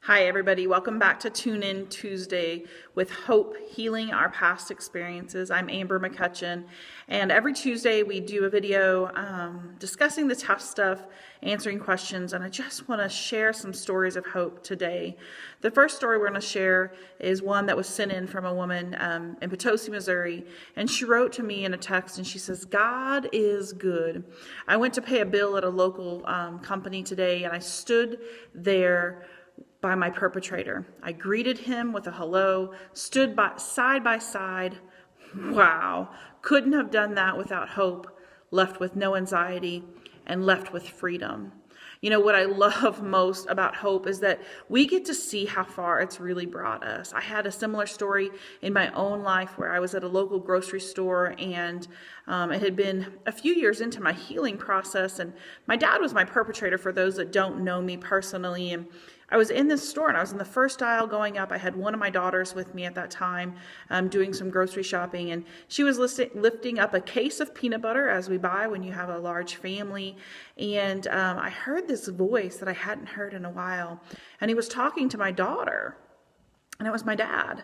Hi, everybody. Welcome back to Tune In Tuesday with Hope, Healing Our Past Experiences. I'm Amber McCutcheon, and every Tuesday we do a video discussing the tough stuff, answering questions, and I just want to share some stories of hope today. The first story we're going to share is one that was sent in from a woman in Potosi, Missouri, and she wrote to me in a text, and she says, "God is good. I went to pay a bill at a local company today, and I stood there by my perpetrator. I greeted him with a hello, stood side by side. Wow, couldn't have done that without hope, left with no anxiety, and left with freedom." You know, what I love most about hope is that we get to see how far it's really brought us. I had a similar story in my own life where I was at a local grocery store, and it had been a few years into my healing process, and my dad was my perpetrator, for those that don't know me personally. And I was in this store, and I was in the first aisle going up. I had one of my daughters with me at that time, doing some grocery shopping, and she was lifting up a case of peanut butter, as we buy when you have a large family. And I heard this voice that I hadn't heard in a while, and he was talking to my daughter, and it was my dad.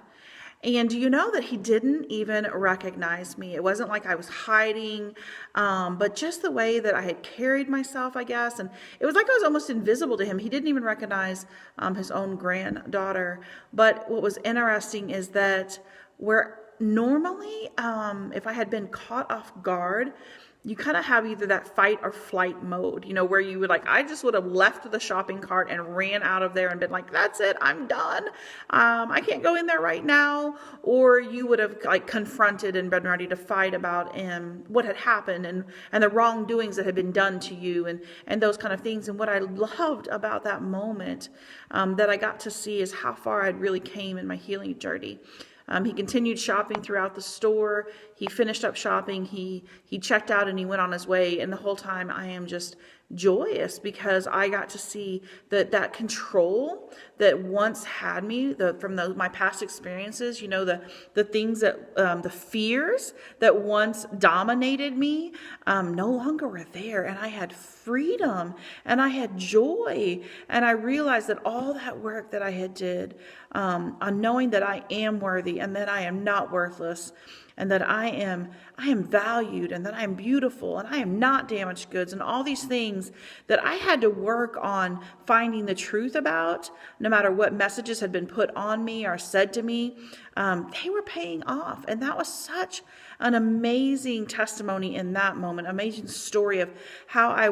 And do you know that he didn't even recognize me? It wasn't like I was hiding, but just the way that I had carried myself, I guess. And it was like I was almost invisible to him. He didn't even recognize his own granddaughter. But what was interesting is that where normally, if I had been caught off guard, you kind of have either that fight or flight mode, you know, where you would I just would have left the shopping cart and ran out of there and been like, that's it, I'm done. I can't go in there right now. Or you would have confronted and been ready to fight about what had happened and the wrongdoings that had been done to you and those kind of things. And what I loved about that moment that I got to see is how far I'd really came in my healing journey. He continued shopping throughout the store. He finished up shopping. He checked out and he went on his way. And the whole time I am just joyous because I got to see that control that once had me from my past experiences, you know, the things that the fears that once dominated me no longer were there, and I had freedom and I had joy, and I realized that all that work that I had did on knowing that I am worthy and that I am not worthless, and that I am valued, and that I am beautiful, and I am not damaged goods, and all these things that I had to work on finding the truth about, no matter what messages had been put on me or said to me, they were paying off. And that was such an amazing testimony in that moment, amazing story of how I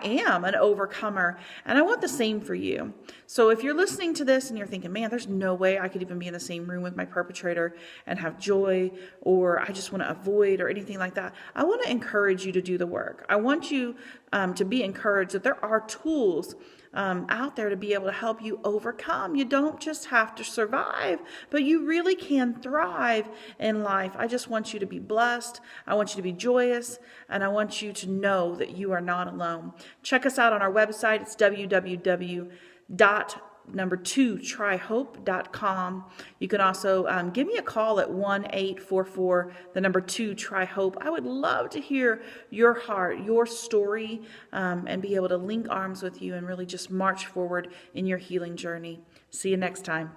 am an overcomer. And I want the same for you. So if you're listening to this and you're thinking, man, there's no way I could even be in the same room with my perpetrator and have joy, or I just want to avoid, or anything like that, I want to encourage you to do the work. I want you to be encouraged that there are tools out there to be able to help you overcome. You don't just have to survive, but you really can thrive in life. I just want you to be blessed. I want you to be joyous, and I want you to know that you are not alone. Check us out on our website. It's www.2tryhope.com. You can also give me a call at 1-844-2-TRY-HOPE. I would love to hear your heart, your story, and be able to link arms with you and really just march forward in your healing journey. See you next time.